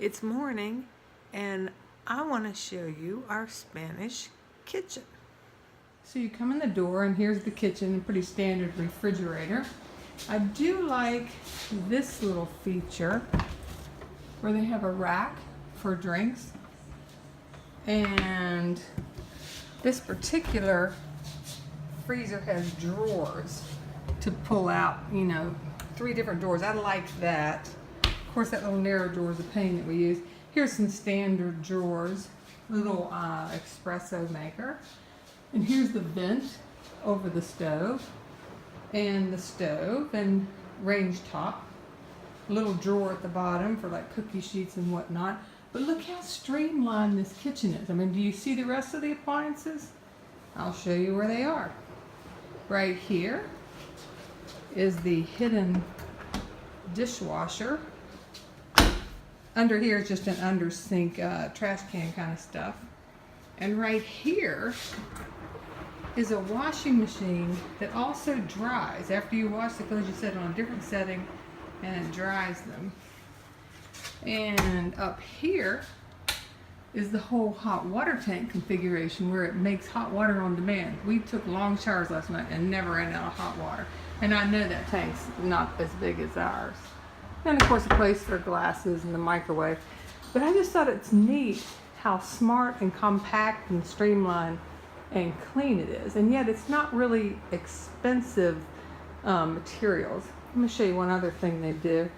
It's morning and I want to show you our Spanish kitchen. So you come in the door and here's the kitchen, a pretty standard refrigerator. I do like this little feature where they have a rack for drinks, and this particular freezer has drawers to pull out, 3 different drawers. I like that. Of course, that little narrow drawer is a pain that we use. Here's some standard drawers, little espresso maker. And here's the vent over the stove, and range top. Little drawer at the bottom for like cookie sheets and whatnot. But look how streamlined this kitchen is. I mean, do you see the rest of the appliances? I'll show you where they are. Right here is the hidden dishwasher. Under here is just an under sink trash can kind of stuff. And right here is a washing machine that also dries. After you wash the clothes, you set it on a different setting and it dries them. And up here is the whole hot water tank configuration where it makes hot water on demand. We took long showers last night and never ran out of hot water. And I know that tank's not as big as ours. And of course a place for glasses and the microwave. But I just thought it's neat how smart and compact and streamlined and clean it is. And yet it's not really expensive materials. Let me show you one other thing they do.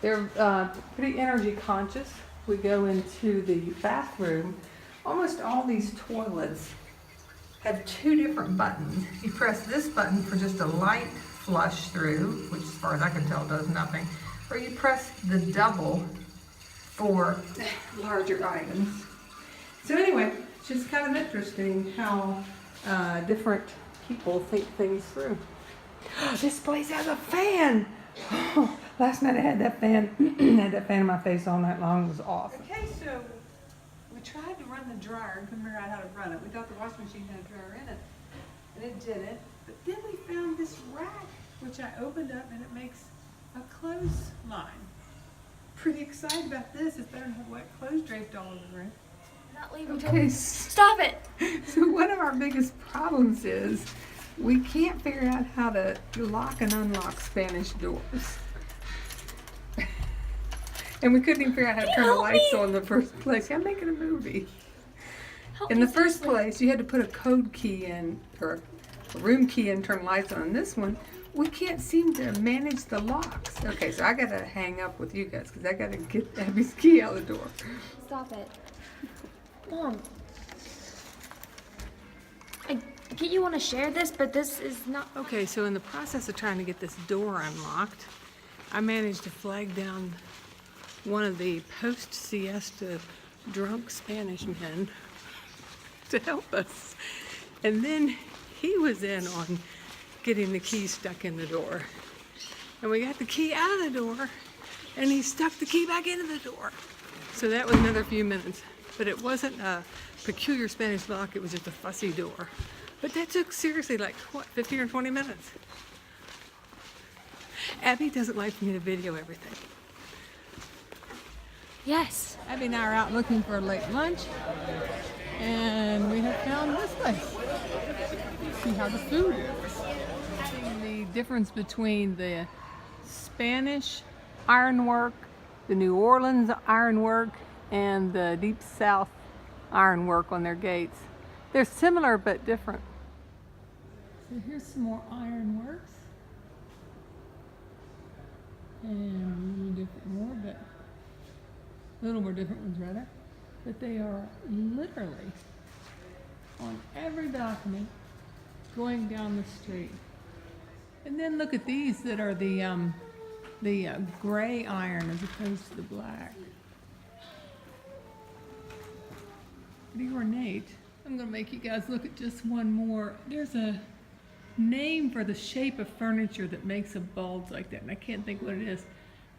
They're pretty energy conscious. We go into the bathroom. Almost all these toilets have 2 different buttons. You press this button for just a light flush through, which as far as I can tell does nothing. Or you press the double for larger items. So anyway, it's just kind of interesting how different people think things through. This place has a fan! Last night I had that fan, in my face all night long. It was awesome. Okay, so we tried to run the dryer and couldn't figure out how to run it. We thought the washing machine had a dryer in it, and it didn't. But then we found this rack, which I opened up, and it makes a clothesline. Pretty excited about this. It's better than have wet clothes draped all over the room. Not leaving. Okay, Stop it! so one of our biggest problems is we can't figure out how to lock and unlock Spanish doors. And we couldn't even figure out how to turn the lights on in the first place. I'm making a movie. In the first place, you had to put a code key in, or a room key in, turn lights on. And this one, we can't seem to manage the locks. Okay, so I gotta hang up with you guys because I gotta get Abby's key out the door. Stop it. Mom. I get you want to share this, but this is not... Okay, so in the process of trying to get this door unlocked, I managed to flag down one of the post-siesta drunk Spanish men to help us. And then he was in on getting the key stuck in the door. And we got the key out of the door, and he stuck the key back into the door. So that was another few minutes. But it wasn't a peculiar Spanish lock, it was just a fussy door. But that took seriously like, 15 or 20 minutes? Abby doesn't like for me to video everything. Yes. Abby and I are out looking for a late lunch, and we have found this place. See how the food is. The difference between the Spanish ironwork, the New Orleans ironwork, and the Deep South ironwork on their gates. They're similar but different. So here's some more ironworks. And a little more different ones rather. But they are literally on every document going down the street. And then look at these that are the gray iron as opposed to the black. Pretty ornate. I'm going to make you guys look at just one more. There's a name for the shape of furniture that makes a bulge like that, and I can't think what it is.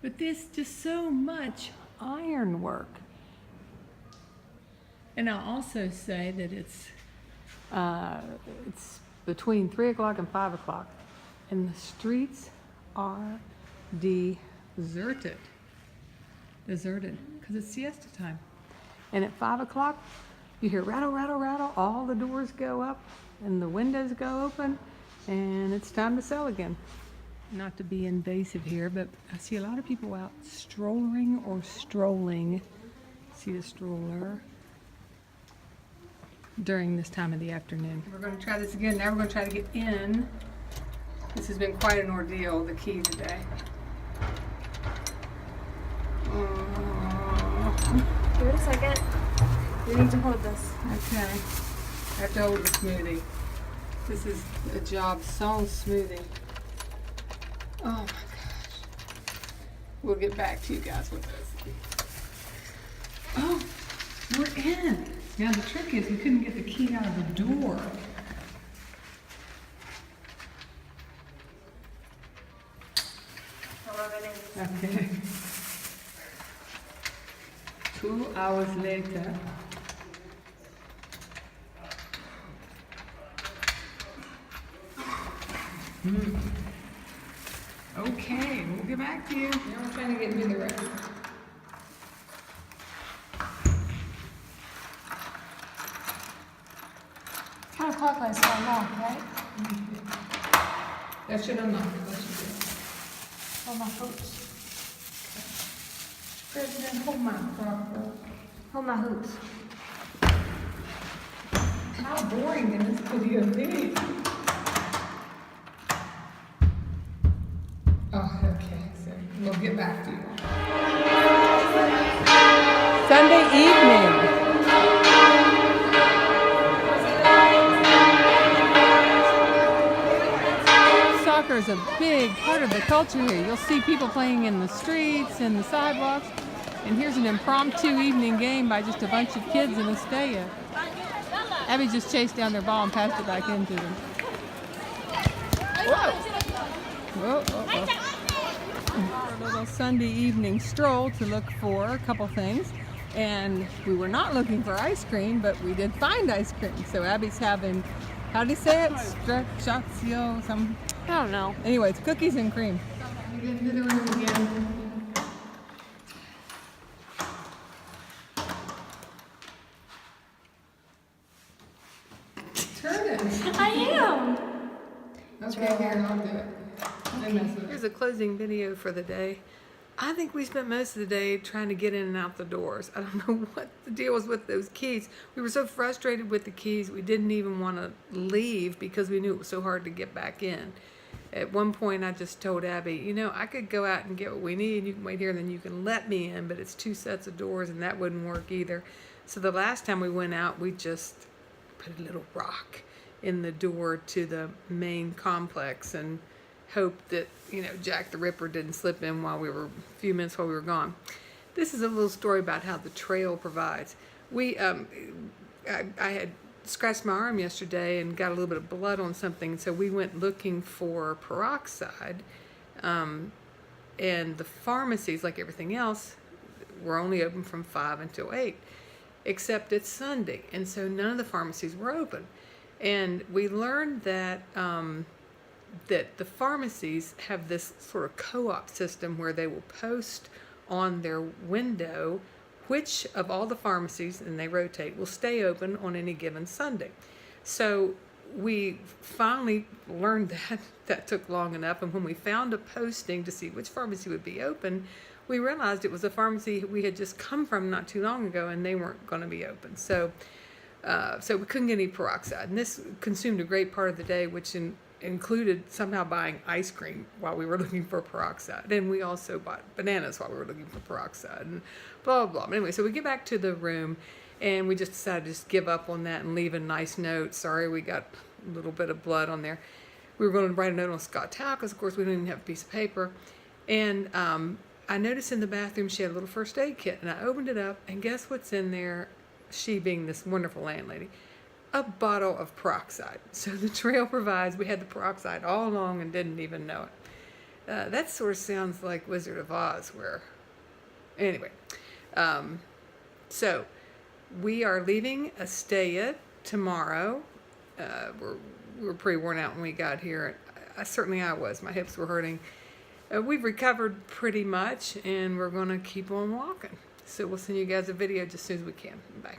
But there's just so much ironwork. And I'll also say that it's between 3 o'clock and 5 o'clock, and the streets are deserted. deserted because it's siesta time. And at 5 o'clock, you hear rattle, rattle, rattle. All the doors go up and the windows go open, and it's time to sell again. Not to be invasive here, but I see a lot of people out strolling or strolling. See the stroller during this time of the afternoon. We're going to try this again. Now we're going to try to get in. This has been quite an ordeal, the key today. Give it a second. You need to hold this. Okay. I have to hold the smoothie. This is a job so smoothie. Oh my gosh. We'll get back to you guys with this. Oh, we're in. Now the trick is we couldn't get the key out of the door. Okay. 2 hours later. Okay, we'll get back to you. Now we're trying to get into the rest. 10 o'clock last time, right? That should unlock it. That should do Hold my hoops. President, hold my crop. Hold my hoops. How boring can this video be? Oh, okay. So we'll get back to you. Sunday evening. Soccer is a big part of the culture here. You'll see people playing in the streets and the sidewalks. And here's an impromptu evening game by just a bunch of kids in Estella. Abby just chased down their ball and passed it back into them. Whoa! Whoa, whoa, whoa. Our little Sunday evening stroll to look for a couple things. And we were not looking for ice cream, but we did find ice cream. So Abby's having, how do you say it? Stracciatio, something. I don't know. Anyway, it's cookies and cream. We get into the room again. Turn it. I am. Okay, here, I'll do it. Here's a closing video for the day. I think we spent most of the day trying to get in and out the doors. I don't know what the deal was with those keys. We were so frustrated with the keys, we didn't even want to leave because we knew it was so hard to get back in. At one point, I just told Abby, you know, I could go out and get what we need. You can wait here, and then you can let me in, but it's 2 sets of doors, and that wouldn't work either. So the last time we went out, we just put a little rock in the door to the main complex and hoped that, you know, Jack the Ripper didn't slip in while we were, a few minutes while we were gone. This is a little story about how the trail provides. I had scratched my arm yesterday and got a little bit of blood on something, so we went looking for peroxide. And the pharmacies, like everything else, were only open from 5 until 8, except it's Sunday, and so none of the pharmacies were open. And we learned that that the pharmacies have this sort of co-op system where they will post on their window which of all the pharmacies, and they rotate, will stay open on any given Sunday. So we finally learned that. That took long enough, and when we found a posting to see which pharmacy would be open, we realized it was a pharmacy we had just come from not too long ago, and they weren't going to be open. So we couldn't get any peroxide, and this consumed a great part of the day, which included somehow buying ice cream while we were looking for peroxide, and we also bought bananas while we were looking for peroxide, and blah blah blah. Anyway, so we get back to the room, and we just decided to just give up on that and leave a nice note. Sorry, we got a little bit of blood on there. We were going to write a note on Scott towel because, of course, we didn't even have a piece of paper. And I noticed in the bathroom she had a little first aid kit, and I opened it up, and guess what's in there? She being this wonderful landlady, a bottle of peroxide. So the trail provides, we had the peroxide all along and didn't even know it. That sort of sounds like Wizard of Oz, where, anyway. So we are leaving Estella tomorrow. We were pretty worn out when we got here. I was. My hips were hurting. we've recovered pretty much, and we're going to keep on walking. So we'll send you guys a video just as soon as we can. Bye.